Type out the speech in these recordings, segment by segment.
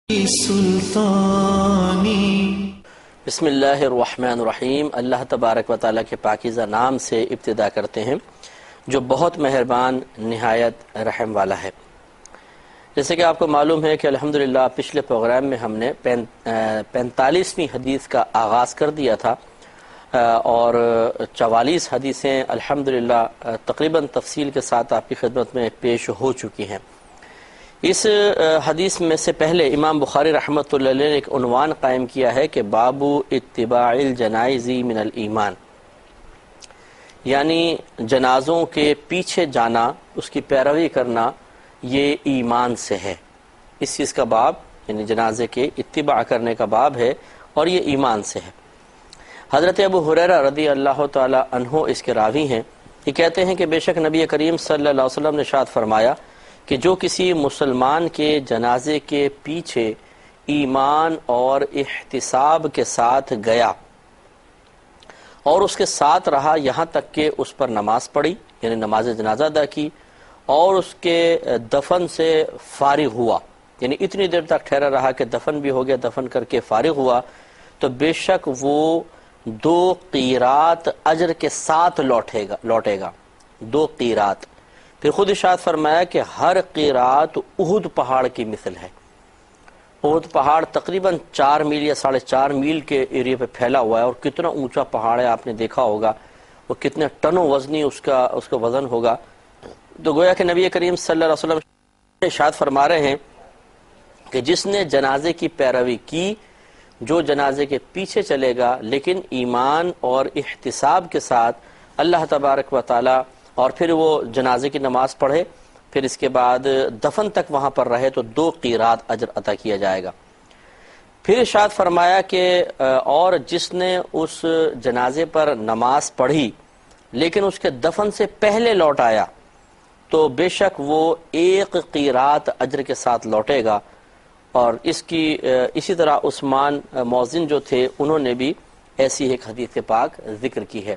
سلطانی بسم اللہ الرحمن الرحیم۔ اللہ تبارک و تعالیٰ کے پاکیزہ نام سے ابتدا کرتے ہیں جو بہت مہربان نہایت رحم والا ہے۔ جیسے کہ آپ کو معلوم ہے کہ الحمدللہ پچھلے پروگرام میں ہم نے 45ویں حدیث کا آغاز کر دیا تھا اور 44 حدیثیں الحمدللہ تقریباً تفصیل کے ساتھ آپ کی خدمت میں پیش ہو چکی ہیں۔ اس حدیث میں سے پہلے امام بخاری رحمۃ اللہ علیہ نے ایک عنوان قائم کیا ہے کہ باب اتباع الجنائز من الایمان، یعنی جنازوں کے پیچھے جانا، اس کی پیروی کرنا یہ ایمان سے ہے۔ اس چیز کا باب یعنی جنازے کے اتباع کرنے کا باب ہے اور یہ ایمان سے ہے۔ حضرت ابو ہریرہ رضی اللہ تعالی عنہ اس کے راوی ہیں۔ یہ کہتے ہیں کہ بے شک نبی کریم صلی اللہ علیہ وسلم نے ارشاد فرمایا کہ جو کسی مسلمان کے جنازے کے پیچھے ایمان اور احتساب کے ساتھ گیا اور اس کے ساتھ رہا یہاں تک کہ اس پر نماز پڑھی، یعنی نماز جنازہ ادا کی، اور اس کے دفن سے فارغ ہوا، یعنی اتنی دیر تک ٹھہرا رہا کہ دفن بھی ہو گیا، دفن کر کے فارغ ہوا، تو بے شک وہ 2 قیرات اجر کے ساتھ لوٹے گا 2 قیرات۔ پھر خود ارشاد فرمایا کہ ہر قیرات احد پہاڑ کی مثل ہے۔ احد پہاڑ تقریباً 4 میل یا 4.5 میل کے ایریا پہ پھیلا ہوا ہے، اور کتنا اونچا پہاڑ ہے آپ نے دیکھا ہوگا، وہ کتنے ٹنوں وزنی اس کا وزن ہوگا۔ تو گویا کہ نبی کریم صلی اللہ علیہ وسلم ارشاد فرما رہے ہیں کہ جس نے جنازے کی پیروی کی، جو جنازے کے پیچھے چلے گا لیکن ایمان اور احتساب کے ساتھ اللہ تبارک و تعالی، اور پھر وہ جنازے کی نماز پڑھے، پھر اس کے بعد دفن تک وہاں پر رہے، تو 2 قیرات اجر عطا کیا جائے گا۔ پھر ارشاد فرمایا کہ اور جس نے اس جنازے پر نماز پڑھی لیکن اس کے دفن سے پہلے لوٹ آیا تو بے شک وہ 1 قیرات اجر کے ساتھ لوٹے گا۔ اور اسی طرح عثمان مؤذن جو تھے انہوں نے بھی ایسی ایک حدیث پاک ذکر کی ہے۔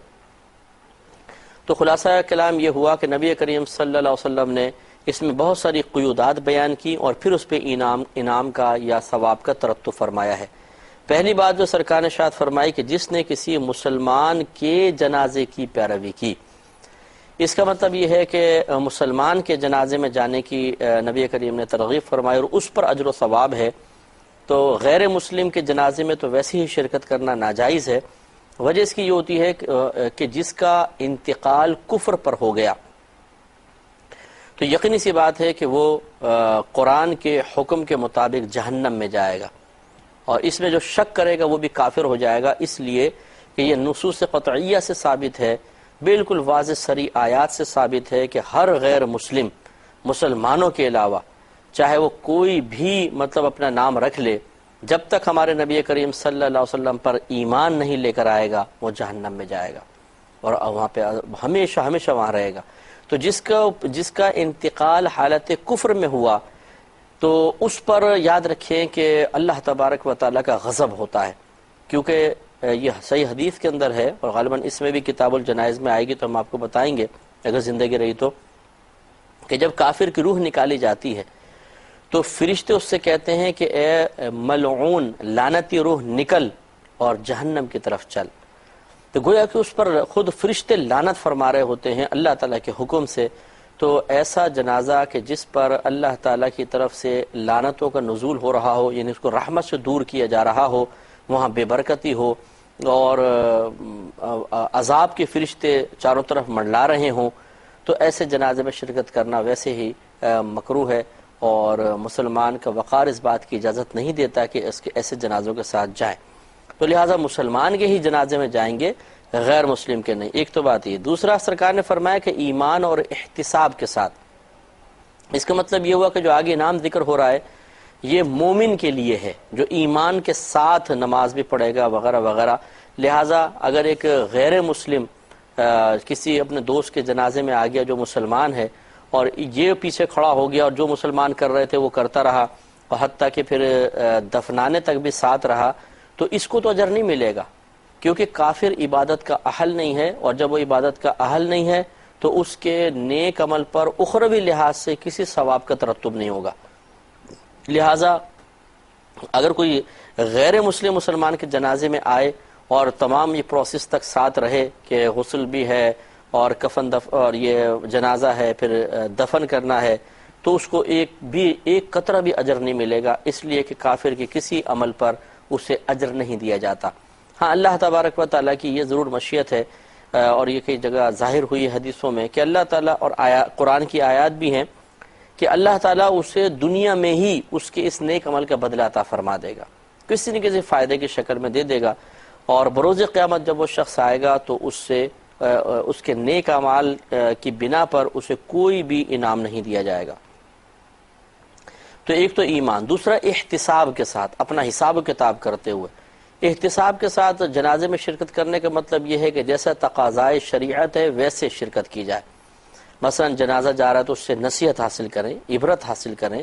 تو خلاصہ کلام یہ ہوا کہ نبی کریم صلی اللہ علیہ وسلم نے اس میں بہت ساری قیودات بیان کی اور پھر اس پہ انعام کا یا ثواب کا ترتب فرمایا ہے۔ پہلی بات جو سرکار نے ارشاد فرمائی کہ جس نے کسی مسلمان کے جنازے کی پیروی کی، اس کا مطلب یہ ہے کہ مسلمان کے جنازے میں جانے کی نبی کریم نے ترغیب فرمائی اور اس پر اجر و ثواب ہے۔ تو غیر مسلم کے جنازے میں تو ویسے ہی شرکت کرنا ناجائز ہے۔ وجہ اس کی یہ ہوتی ہے کہ جس کا انتقال کفر پر ہو گیا تو یقینی سی بات ہے کہ وہ قرآن کے حکم کے مطابق جہنم میں جائے گا، اور اس میں جو شک کرے گا وہ بھی کافر ہو جائے گا، اس لیے کہ یہ نصوص قطعیہ سے ثابت ہے، بالکل واضح صریح آیات سے ثابت ہے کہ ہر غیر مسلم مسلمانوں کے علاوہ چاہے وہ کوئی بھی اپنا نام رکھ لے، جب تک ہمارے نبی کریم صلی اللہ علیہ وسلم پر ایمان نہیں لے کر آئے گا وہ جہنم میں جائے گا اور وہاں پہ ہمیشہ ہمیشہ وہاں رہے گا۔ تو جس کا انتقال حالت کفر میں ہوا تو اس پر یاد رکھیں کہ اللہ تبارک و تعالیٰ کا غضب ہوتا ہے، کیونکہ یہ صحیح حدیث کے اندر ہے اور غالباً اس میں بھی کتاب الجنائز میں آئے گی تو ہم آپ کو بتائیں گے اگر زندگی رہی تو، کہ جب کافر کی روح نکالی جاتی ہے تو فرشتے اس سے کہتے ہیں کہ اے ملعون، لعنتی روح، نکل اور جہنم کی طرف چل۔ تو گویا کہ اس پر خود فرشتے لعنت فرما رہے ہوتے ہیں اللہ تعالیٰ کے حکم سے۔ تو ایسا جنازہ کہ جس پر اللہ تعالیٰ کی طرف سے لعنتوں کا نزول ہو رہا ہو، یعنی اس کو رحمت سے دور کیا جا رہا ہو، وہاں بے برکتی ہو اور عذاب کے فرشتے چاروں طرف منڈلا رہے ہوں، تو ایسے جنازے میں شرکت کرنا ویسے ہی مکروہ ہے، اور مسلمان کا وقار اس بات کی اجازت نہیں دیتا کہ اس کے ایسے جنازوں کے ساتھ جائیں۔ تو لہٰذا مسلمان کے ہی جنازے میں جائیں گے، غیر مسلم کے نہیں۔ ایک تو بات یہ۔ دوسرا، سرکار نے فرمایا کہ ایمان اور احتساب کے ساتھ، اس کا مطلب یہ ہوا کہ جو آگے انعام ذکر ہو رہا ہے یہ مومن کے لیے ہے جو ایمان کے ساتھ نماز بھی پڑھے گا وغیرہ وغیرہ۔ لہٰذا اگر ایک غیر مسلم کسی اپنے دوست کے جنازے میں آ گیا جو مسلمان ہے اور یہ پیچھے کھڑا ہو گیا اور جو مسلمان کر رہے تھے وہ کرتا رہا اور حتیٰ کہ پھر دفنانے تک بھی ساتھ رہا، تو اس کو تو اجر نہیں ملے گا، کیونکہ کافر عبادت کا اہل نہیں ہے، اور جب وہ عبادت کا اہل نہیں ہے تو اس کے نیک عمل پر اخروی لحاظ سے کسی ثواب کا ترتب نہیں ہوگا۔ لہٰذا اگر کوئی غیر مسلم مسلمان کے جنازے میں آئے اور تمام یہ پروسیس تک ساتھ رہے کہ غسل بھی ہے اور کفن اور یہ جنازہ ہے، پھر دفن کرنا ہے، تو اس کو ایک قطرہ بھی اجر نہیں ملے گا، اس لیے کہ کافر کے کسی عمل پر اسے اجر نہیں دیا جاتا۔ ہاں، اللہ تبارک و تعالیٰ کی یہ ضرور مشیت ہے، اور یہ کئی جگہ ظاہر ہوئی حدیثوں میں کہ اللہ تعالیٰ اور قرآن کی آیات بھی ہیں کہ اللہ تعالیٰ اسے دنیا میں ہی اس کے اس نیک عمل کا بدلہ عطا فرما دے گا، کسی نہ کسی فائدے کی شکل میں دے دے گا، اور بروز قیامت جب وہ شخص آئے گا تو اس کے نیک اعمال کی بنا پر اسے کوئی بھی انعام نہیں دیا جائے گا۔ تو ایک تو ایمان، دوسرا احتساب کے ساتھ، اپنا حساب و کتاب کرتے ہوئے۔ احتساب کے ساتھ جنازے میں شرکت کرنے کا مطلب یہ ہے کہ جیسا تقاضائے شریعت ہے ویسے شرکت کی جائے۔ مثلا جنازہ جا رہا ہے تو اس سے نصیحت حاصل کریں، عبرت حاصل کریں،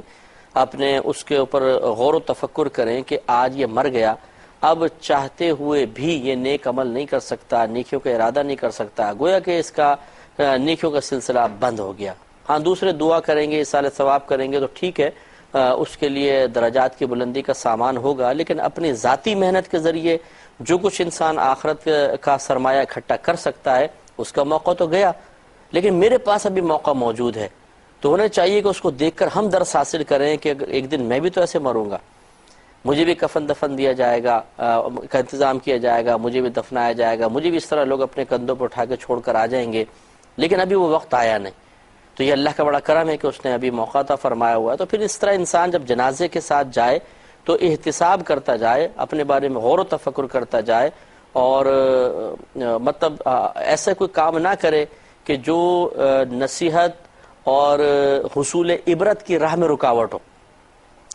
اپنے اس کے اوپر غور و تفکر کریں کہ آج یہ مر گیا، اب چاہتے ہوئے بھی یہ نیک عمل نہیں کر سکتا، نیکیوں کا ارادہ نہیں کر سکتا، گویا کہ اس کا نیکیوں کا سلسلہ بند ہو گیا۔ ہاں، دوسرے دعا کریں گے، اصالہ ثواب کریں گے تو ٹھیک ہے، اس کے لیے درجات کی بلندی کا سامان ہوگا، لیکن اپنی ذاتی محنت کے ذریعے جو کچھ انسان آخرت کا سرمایہ اکٹھا کر سکتا ہے اس کا موقع تو گیا، لیکن میرے پاس ابھی موقع موجود ہے، تو ہونا چاہیے کہ اس کو دیکھ کر ہم درس حاصل کریں کہ ایک دن میں بھی تو ایسے مروں گا، مجھے بھی کفن دفن دیا جائے گا، کا انتظام کیا جائے گا، مجھے بھی دفنایا جائے گا، مجھے بھی اس طرح لوگ اپنے کندھوں پر اٹھا کے چھوڑ کر آ جائیں گے، لیکن ابھی وہ وقت آیا نہیں۔ تو یہ اللہ کا بڑا کرم ہے کہ اس نے ابھی موقع عطا فرمایا ہوا ہے۔ تو پھر اس طرح انسان جب جنازے کے ساتھ جائے تو احتساب کرتا جائے، اپنے بارے میں غور و تفکر کرتا جائے، اور مطلب ایسا کوئی کام نہ کرے کہ جو نصیحت اور حصول عبرت کی راہ میں رکاوٹ ہو۔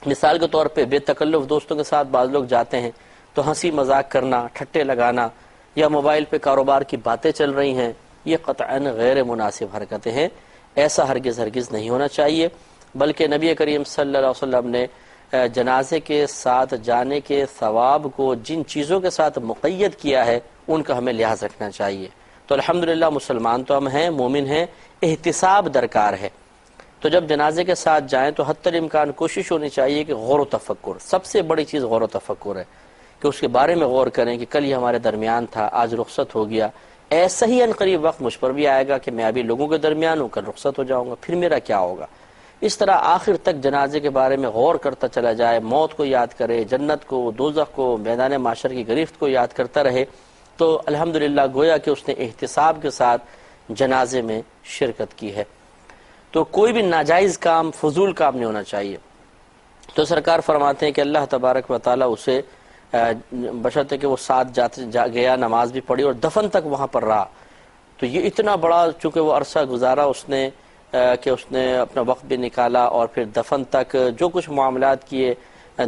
مثال کے طور پہ بے تکلف دوستوں کے ساتھ بعض لوگ جاتے ہیں تو ہنسی مذاق کرنا، ٹھٹے لگانا، یا موبائل پہ کاروبار کی باتیں چل رہی ہیں، یہ قطعاً غیر مناسب حرکتیں ہیں، ایسا ہرگز نہیں ہونا چاہیے۔ بلکہ نبی کریم صلی اللہ علیہ وسلم نے جنازے کے ساتھ جانے کے ثواب کو جن چیزوں کے ساتھ مقید کیا ہے ان کا ہمیں لحاظ رکھنا چاہیے۔ تو الحمدللہ مسلمان تو ہم ہیں، مومن ہیں، احتساب درکار ہے۔ تو جب جنازے کے ساتھ جائیں تو حتی الامکان کوشش ہونی چاہیے کہ غور و تفکر، سب سے بڑی چیز غور و تفکر ہے، کہ اس کے بارے میں غور کریں کہ کل یہ ہمارے درمیان تھا، آج رخصت ہو گیا، ایسا ہی عنقریب وقت مجھ پر بھی آئے گا کہ میں ابھی لوگوں کے درمیان ہوں، کل رخصت ہو جاؤں گا، پھر میرا کیا ہوگا۔ اس طرح آخر تک جنازے کے بارے میں غور کرتا چلا جائے، موت کو یاد کرے، جنت کو، دوزخ کو، میدان معشر کی گرفت کو یاد کرتا رہے، تو الحمدللہ گویا کہ اس نے احتساب کے ساتھ جنازے میں شرکت کی ہے۔ تو کوئی بھی ناجائز کام، فضول کام نہیں ہونا چاہیے۔ تو سرکار فرماتے ہیں کہ اللہ تبارک و تعالیٰ اسے بشرطے کہ وہ ساتھ گیا، نماز بھی پڑھی اور دفن تک وہاں پر رہا، تو یہ اتنا بڑا چونکہ وہ عرصہ گزارا اس نے کہ اس نے اپنا وقت بھی نکالا، اور پھر دفن تک جو کچھ معاملات کیے،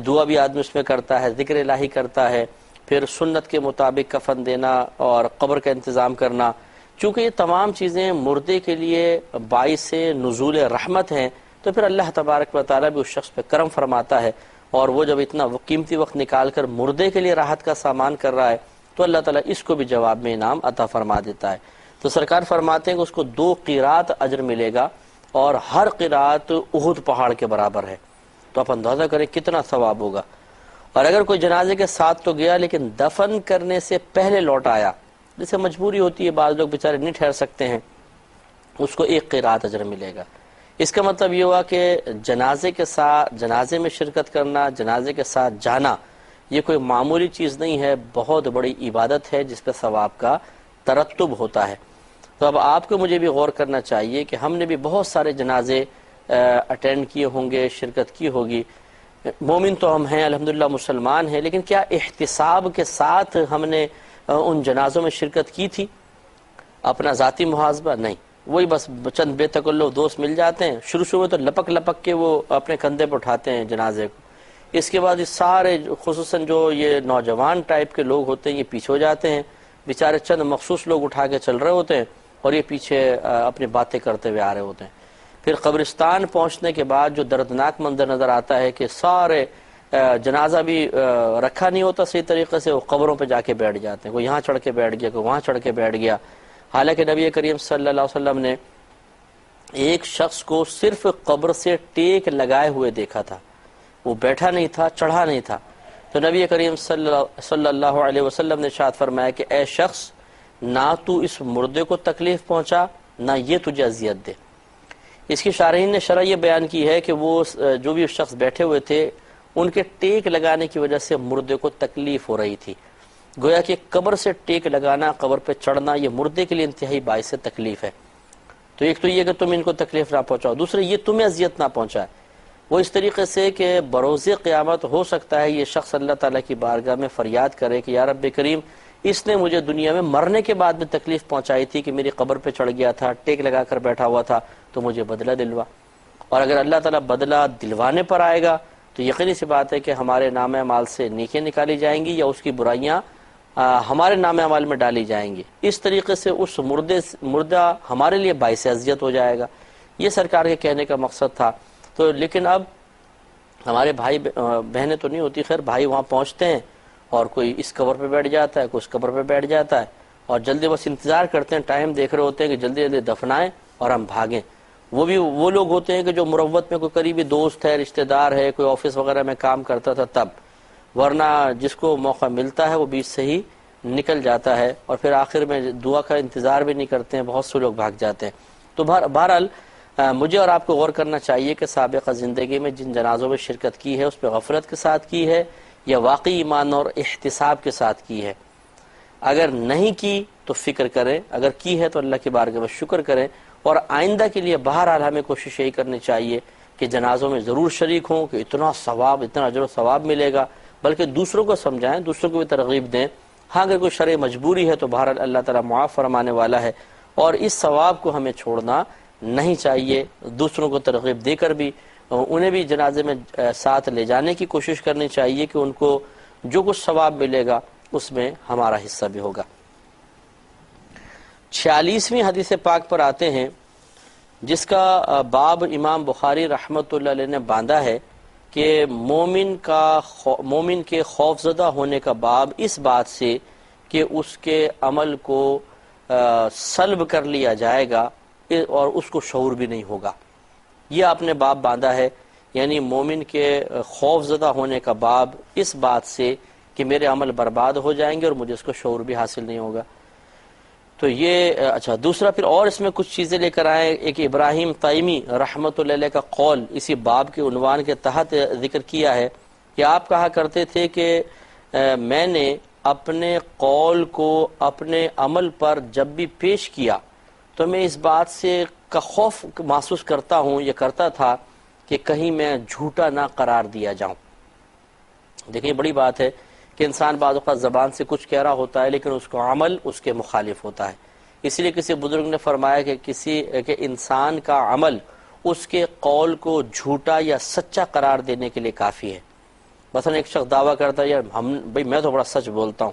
دعا بھی آدمی اس میں کرتا ہے، ذکر الہی کرتا ہے، پھر سنت کے مطابق کفن دینا اور قبر کا انتظام کرنا، چونکہ یہ تمام چیزیں مردے کے لیے باعث نزول رحمت ہیں، تو پھر اللہ تبارک و تعالیٰ بھی اس شخص پہ کرم فرماتا ہے، اور وہ جب اتنا قیمتی وقت نکال کر مردے کے لیے راحت کا سامان کر رہا ہے تو اللہ تعالیٰ اس کو بھی جواب میں انعام عطا فرما دیتا ہے۔ تو سرکار فرماتے ہیں کہ اس کو 2 قیرات اجر ملے گا، اور ہر قیرات احد پہاڑ کے برابر ہے، تو آپ اندازہ کریں کتنا ثواب ہوگا۔ اور اگر کوئی جنازے کے ساتھ تو گیا لیکن دفن کرنے سے پہلے لوٹ آیا، جسے مجبوری ہوتی ہے، بعض لوگ بیچارے نہیں ٹھہر سکتے ہیں، اس کو 1 قیرات اجر ملے گا۔ اس کا مطلب یہ ہوا کہ جنازے میں شرکت کرنا، جنازے کے ساتھ جانا، یہ کوئی معمولی چیز نہیں ہے، بہت بڑی عبادت ہے جس پہ ثواب کا ترتب ہوتا ہے۔ تو اب آپ کو مجھے بھی غور کرنا چاہیے کہ ہم نے بھی بہت سارے جنازے اٹینڈ کیے ہوں گے، شرکت کی ہوگی، مومن تو ہم ہیں، الحمدللہ مسلمان ہیں، لیکن کیا احتساب کے ساتھ ہم نے ان جنازوں میں شرکت کی تھی؟ اپنا ذاتی محاسبہ نہیں، وہی بس چند بے تکلف دوست مل جاتے ہیں، شروع میں تو لپک کے وہ اپنے کندھے پہ اٹھاتے ہیں جنازے کو، اس کے بعد یہ سارے خصوصاً جو یہ نوجوان ٹائپ کے لوگ ہوتے ہیں یہ پیچھے ہو جاتے ہیں، بیچارے چند مخصوص لوگ اٹھا کے چل رہے ہوتے ہیں اور یہ پیچھے اپنی باتیں کرتے ہوئے آ رہے ہوتے ہیں۔ پھر قبرستان پہنچنے کے بعد جو دردناک منظر نظر آتا ہے کہ سارے جنازہ بھی رکھا نہیں ہوتا صحیح طریقے سے، وہ قبروں پہ جا کے بیٹھ جاتے ہیں، کوئی یہاں چڑھ کے بیٹھ گیا، کوئی وہاں چڑھ کے بیٹھ گیا، حالانکہ نبی کریم صلی اللہ علیہ وسلم نے ایک شخص کو صرف قبر سے ٹیک لگائے ہوئے دیکھا تھا، وہ بیٹھا نہیں تھا، چڑھا نہیں تھا۔ تو نبی کریم صلی اللہ علیہ وسلم نے ارشاد فرمایا کہ اے شخص، نہ تو اس مردے کو تکلیف پہنچا، نہ یہ تجھے اذیت دے۔ اس کی شارحین نے شرح یہ بیان کی ہے کہ وہ جو بھی شخص بیٹھے ہوئے تھے ان کے ٹیک لگانے کی وجہ سے مردے کو تکلیف ہو رہی تھی۔ گویا کہ قبر سے ٹیک لگانا، قبر پہ چڑھنا، یہ مردے کے لیے انتہائی باعث تکلیف ہے۔ تو ایک تو یہ کہ تم ان کو تکلیف نہ پہنچاؤ، دوسرے یہ تمہیں اذیت نہ پہنچائے۔ وہ اس طریقے سے کہ بروز قیامت ہو سکتا ہے یہ شخص اللہ تعالیٰ کی بارگاہ میں فریاد کرے کہ یا رب کریم، اس نے مجھے دنیا میں مرنے کے بعد میں تکلیف پہنچائی تھی کہ میری قبر پہ چڑھ گیا تھا، ٹیک لگا کر بیٹھا ہوا تھا، تو مجھے بدلہ دلوا۔ اور اگر اللہ تعالیٰ بدلہ دلوانے پر آئے گا تو یقینی سی بات ہے کہ ہمارے نام اعمال سے نیکیاں نکالی جائیں گی یا اس کی برائیاں ہمارے نام اعمال میں ڈالی جائیں گی۔ اس طریقے سے اس مردہ ہمارے لیے باعث اذیت ہو جائے گا۔ یہ سرکار کے کہنے کا مقصد تھا۔ تو لیکن اب ہمارے بھائی بہنیں تو نہیں ہوتی، خیر بھائی وہاں پہنچتے ہیں اور کوئی اس قبر پہ بیٹھ جاتا ہے، کوئی اس قبر پہ بیٹھ جاتا ہے، اور جلدی بس انتظار کرتے ہیں، ٹائم دیکھ رہے ہوتے ہیں کہ جلدی جلدی دفنائیں اور ہم بھاگیں۔ وہ بھی وہ لوگ ہوتے ہیں کہ جو مروت میں کوئی قریبی دوست ہے، رشتہ دار ہے، کوئی آفس وغیرہ میں کام کرتا تھا تب، ورنہ جس کو موقع ملتا ہے وہ بیچ سے ہی نکل جاتا ہے، اور پھر آخر میں دعا کا انتظار بھی نہیں کرتے ہیں، بہت سے لوگ بھاگ جاتے ہیں۔ تو بہرحال مجھے اور آپ کو غور کرنا چاہیے کہ سابقہ زندگی میں جن جنازوں میں شرکت کی ہے اس پہ غفلت کے ساتھ کی ہے یا واقعی ایمان اور احتساب کے ساتھ کی ہے۔ اگر نہیں کی تو فکر کریں، اگر کی ہے تو اللہ کی بارگاہ میں شکر کریں، اور آئندہ کے لیے بہرحال ہمیں کوشش یہی کرنی چاہیے کہ جنازوں میں ضرور شریک ہوں کہ اتنا ثواب، اتنا اجر و ثواب ملے گا، بلکہ دوسروں کو سمجھائیں، دوسروں کو بھی ترغیب دیں۔ ہاں اگر کوئی شرعی مجبوری ہے تو بہرحال اللہ تعالیٰ معاف فرمانے والا ہے، اور اس ثواب کو ہمیں چھوڑنا نہیں چاہیے۔ دوسروں کو ترغیب دے کر بھی انہیں بھی جنازے میں ساتھ لے جانے کی کوشش کرنی چاہیے کہ ان کو جو کچھ ثواب ملے گا اس میں ہمارا حصہ بھی ہوگا۔ 46ویں حدیث پاک پر آتے ہیں، جس کا باب امام بخاری رحمۃ اللہ علیہ نے باندھا ہے کہ مومن کے خوفزدہ ہونے کا باب اس بات سے کہ اس کے عمل کو سلب کر لیا جائے گا اور اس کو شعور بھی نہیں ہوگا۔ یہ آپ نے باب باندھا ہے، یعنی مومن کے خوفزدہ ہونے کا باب اس بات سے کہ میرے عمل برباد ہو جائیں گے اور مجھے اس کو شعور بھی حاصل نہیں ہوگا۔ تو یہ اچھا، دوسرا پھر اور اس میں کچھ چیزیں لے کر آئے۔ ایک ابراہیم تیمی رحمۃ اللہ علیہ کا قول اسی باب کے عنوان کے تحت ذکر کیا ہے کہ آپ کہا کرتے تھے کہ میں نے اپنے قول کو اپنے عمل پر جب بھی پیش کیا تو میں اس بات سے کا خوف محسوس کرتا ہوں، یہ کرتا تھا کہ کہیں میں جھوٹا نہ قرار دیا جاؤں۔ دیکھیں بڑی بات ہے کہ انسان بعض اوقات زبان سے کچھ کہہ رہا ہوتا ہے لیکن اس کو عمل اس کے مخالف ہوتا ہے۔ اسی لیے کسی بزرگ نے فرمایا کہ انسان کا عمل اس کے قول کو جھوٹا یا سچا قرار دینے کے لیے کافی ہے۔ مثلا ایک شخص دعویٰ کرتا ہے یار بھائی میں تو بڑا سچ بولتا ہوں،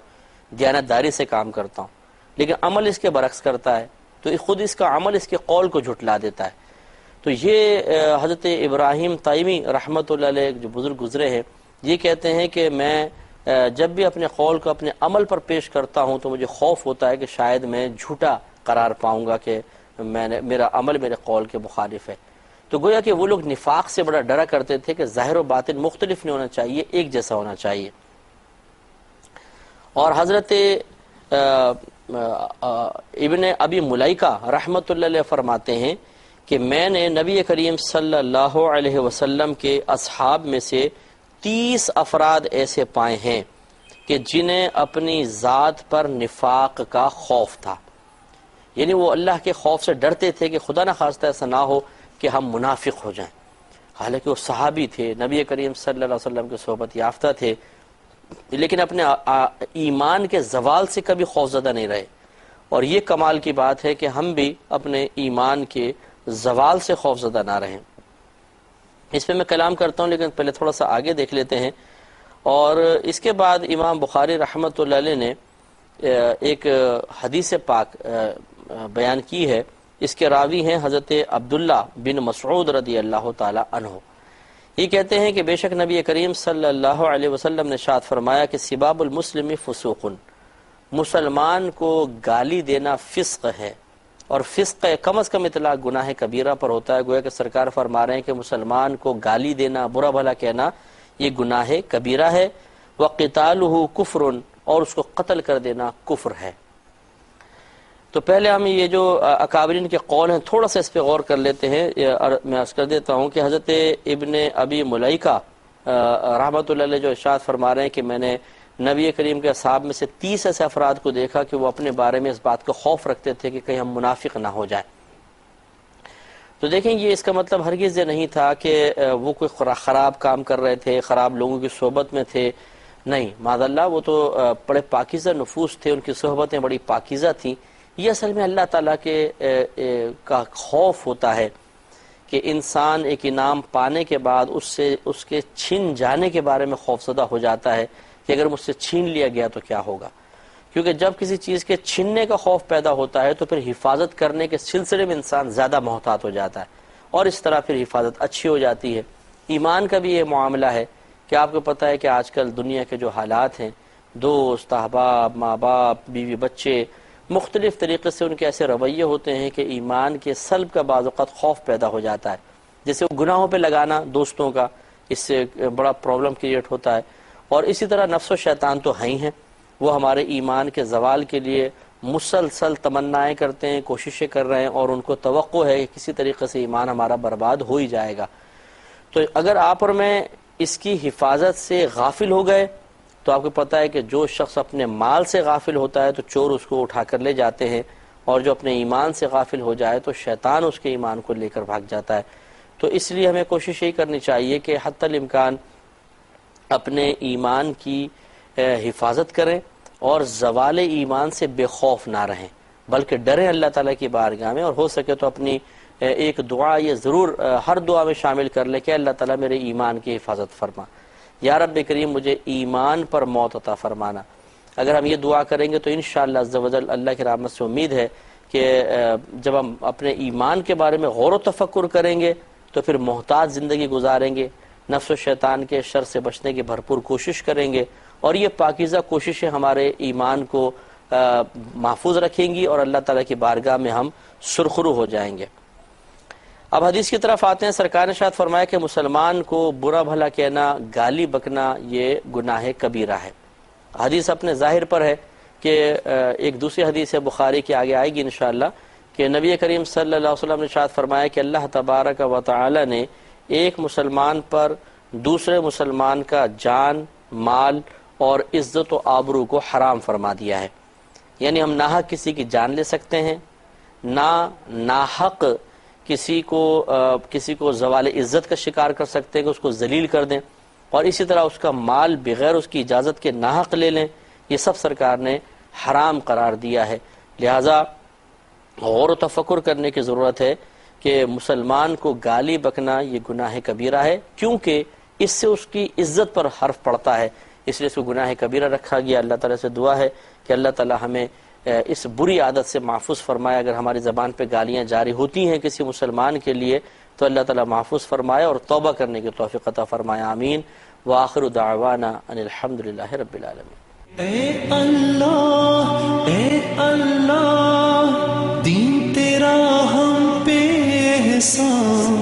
دیانتداری سے کام کرتا ہوں، لیکن عمل اس کے برعکس کرتا ہے، تو خود اس کا عمل اس کے قول کو جھٹلا دیتا ہے۔ تو یہ حضرت ابراہیم تیمی رحمۃ اللہ علیہ جو بزرگ گزرے ہیں، یہ کہتے ہیں کہ میں جب بھی اپنے قول کو اپنے عمل پر پیش کرتا ہوں تو مجھے خوف ہوتا ہے کہ شاید میں جھوٹا قرار پاؤں گا کہ میرا عمل میرے قول کے مخالف ہے۔ تو گویا کہ وہ لوگ نفاق سے بڑا ڈرا کرتے تھے کہ ظاہر و باطن مختلف نہیں ہونا چاہیے، ایک جیسا ہونا چاہیے۔ اور حضرت ابن ابی ملیکہ رحمۃ اللہ علیہ فرماتے ہیں کہ میں نے نبی کریم صلی اللہ علیہ وسلم کے اصحاب میں سے 30 افراد ایسے پائے ہیں کہ جنہیں اپنی ذات پر نفاق کا خوف تھا، یعنی وہ اللہ کے خوف سے ڈرتے تھے کہ خدا نہ خواستہ ایسا نہ ہو کہ ہم منافق ہو جائیں۔ حالانکہ وہ صحابی تھے، نبی کریم صلی اللہ علیہ وسلم کے صحبت یافتہ تھے، لیکن اپنے ایمان کے زوال سے کبھی خوفزدہ نہیں رہے۔ اور یہ کمال کی بات ہے کہ ہم بھی اپنے ایمان کے زوال سے خوفزدہ نہ رہیں۔ اس پہ میں کلام کرتا ہوں لیکن پہلے تھوڑا سا آگے دیکھ لیتے ہیں۔ اور اس کے بعد امام بخاری رحمۃ اللہ علیہ نے ایک حدیث پاک بیان کی ہے، اس کے راوی ہیں حضرت عبداللہ بن مسعود رضی اللہ تعالی عنہ۔ یہ کہتے ہیں کہ بے شک نبی کریم صلی اللہ علیہ وسلم نے ارشاد فرمایا کہ سباب المسلم فسوق، مسلمان کو گالی دینا فسق ہے، اور فسق کم از کم اطلاق گناہ کبیرہ پر ہوتا ہے۔ گویا کہ سرکار فرما رہے ہیں کہ مسلمان کو گالی دینا، برا بھلا کہنا، یہ گناہ کبیرہ ہے، وقتالہ کفر، اور اس کو قتل کر دینا کفر ہے۔ تو پہلے ہم یہ جو اکابرین کے قول ہیں تھوڑا سا اس پہ غور کر لیتے ہیں۔ میں عرض کر دیتا ہوں کہ حضرت ابن ابی ملیکہ رحمۃ اللہ علیہ جو ارشاد فرما رہے ہیں کہ میں نے نبی کریم کے اصحاب میں سے 30 ایسے افراد کو دیکھا کہ وہ اپنے بارے میں اس بات کو خوف رکھتے تھے کہ کہیں ہم منافق نہ ہو جائیں۔ تو دیکھیں یہ اس کا مطلب ہرگز یہ نہیں تھا کہ وہ کوئی خراب کام کر رہے تھے، خراب لوگوں کی صحبت میں تھے، نہیں، معاذ اللہ وہ تو بڑے پاکیزہ نفوس تھے، ان کی صحبتیں بڑی پاکیزہ تھیں۔ یہ اصل میں اللہ تعالیٰ کے کا خوف ہوتا ہے کہ انسان ایک انعام پانے کے بعد اس کے چھن جانے کے بارے میں خوفزدہ ہو جاتا ہے کہ اگر مجھ سے چھین لیا گیا تو کیا ہوگا، کیونکہ جب کسی چیز کے چھننے کا خوف پیدا ہوتا ہے تو پھر حفاظت کرنے کے سلسلے میں انسان زیادہ محتاط ہو جاتا ہے، اور اس طرح پھر حفاظت اچھی ہو جاتی ہے۔ ایمان کا بھی یہ معاملہ ہے کہ آپ کو پتہ ہے کہ آج کل دنیا کے جو حالات ہیں، دوست، احباب، ماں باپ، بیوی بچے، مختلف طریقے سے ان کے ایسے رویے ہوتے ہیں کہ ایمان کے سلب کا بعض اوقات خوف پیدا ہو جاتا ہے، جیسے گناہوں پہ لگانا دوستوں کا، اس سے بڑا پرابلم کریٹ ہوتا ہے۔ اور اسی طرح نفس و شیطان تو ہیں ہی ہیں، وہ ہمارے ایمان کے زوال کے لیے مسلسل تمنائیں کرتے ہیں، کوششیں کر رہے ہیں، اور ان کو توقع ہے کہ کسی طریقے سے ایمان ہمارا برباد ہو ہی جائے گا۔ تو اگر آپ اور میں اس کی حفاظت سے غافل ہو گئے تو آپ کو پتہ ہے کہ جو شخص اپنے مال سے غافل ہوتا ہے تو چور اس کو اٹھا کر لے جاتے ہیں، اور جو اپنے ایمان سے غافل ہو جائے تو شیطان اس کے ایمان کو لے کر بھاگ جاتا ہے۔ تو اس لیے ہمیں کوشش یہی کرنی چاہیے کہ حتی الامکان اپنے ایمان کی حفاظت کریں اور زوال ایمان سے بے خوف نہ رہیں، بلکہ ڈریں اللہ تعالیٰ کی بارگاہ میں، اور ہو سکے تو اپنی ایک دعا یہ ضرور ہر دعا میں شامل کر لے کہ اللہ تعالیٰ میرے ایمان کی حفاظت فرما، یا رب کریم مجھے ایمان پر موت عطا فرمانا۔ اگر ہم یہ دعا کریں گے تو انشاءاللہ عز و جل اللہ کی رحمت سے امید ہے کہ جب ہم اپنے ایمان کے بارے میں غور و تفکر کریں گے تو پھر محتاط زندگی گزاریں گے، نفس و شیطان کے شر سے بچنے کی بھرپور کوشش کریں گے، اور یہ پاکیزہ کوششیں ہمارے ایمان کو محفوظ رکھیں گی، اور اللہ تعالیٰ کی بارگاہ میں ہم سرخرو ہو جائیں گے۔ اب حدیث کی طرف آتے ہیں۔ سرکار نے ارشاد فرمایا کہ مسلمان کو برا بھلا کہنا، گالی بکنا یہ گناہ کبیرہ ہے۔ حدیث اپنے ظاہر پر ہے کہ ایک دوسری حدیث ہے بخاری کی آگے آئے گی انشاءاللہ، کہ نبی کریم صلی اللہ علیہ وسلم نے ارشاد فرمایا کہ اللہ تبارک و تعالی نے ایک مسلمان پر دوسرے مسلمان کا جان، مال اور عزت و آبرو کو حرام فرما دیا ہے، یعنی ہم ناحق کسی کی جان لے سکتے ہیں، نہ ناحق کسی کو زوال عزت کا شکار کر سکتے ہیں کہ اس کو ذلیل کر دیں، اور اسی طرح اس کا مال بغیر اس کی اجازت کے ناحق لے لیں، یہ سب سرکار نے حرام قرار دیا ہے۔ لہٰذا غور و تفکر کرنے کی ضرورت ہے کہ مسلمان کو گالی بکنا یہ گناہ کبیرہ ہے، کیونکہ اس سے اس کی عزت پر حرف پڑتا ہے، اس لیے اس کو گناہ کبیرہ رکھا گیا۔ اللہ تعالیٰ سے دعا ہے کہ اللہ تعالیٰ ہمیں اس بری عادت سے محفوظ فرمائے۔ اگر ہماری زبان پہ گالیاں جاری ہوتی ہیں کسی مسلمان کے لیے تو اللہ تعالیٰ محفوظ فرمائے اور توبہ کرنے کی توفیق عطا فرمائے، آمین۔ وآخر دعوانا ان الحمدللہ رب العالمین۔ اے اللہ دین تیرا ہم پہ احسان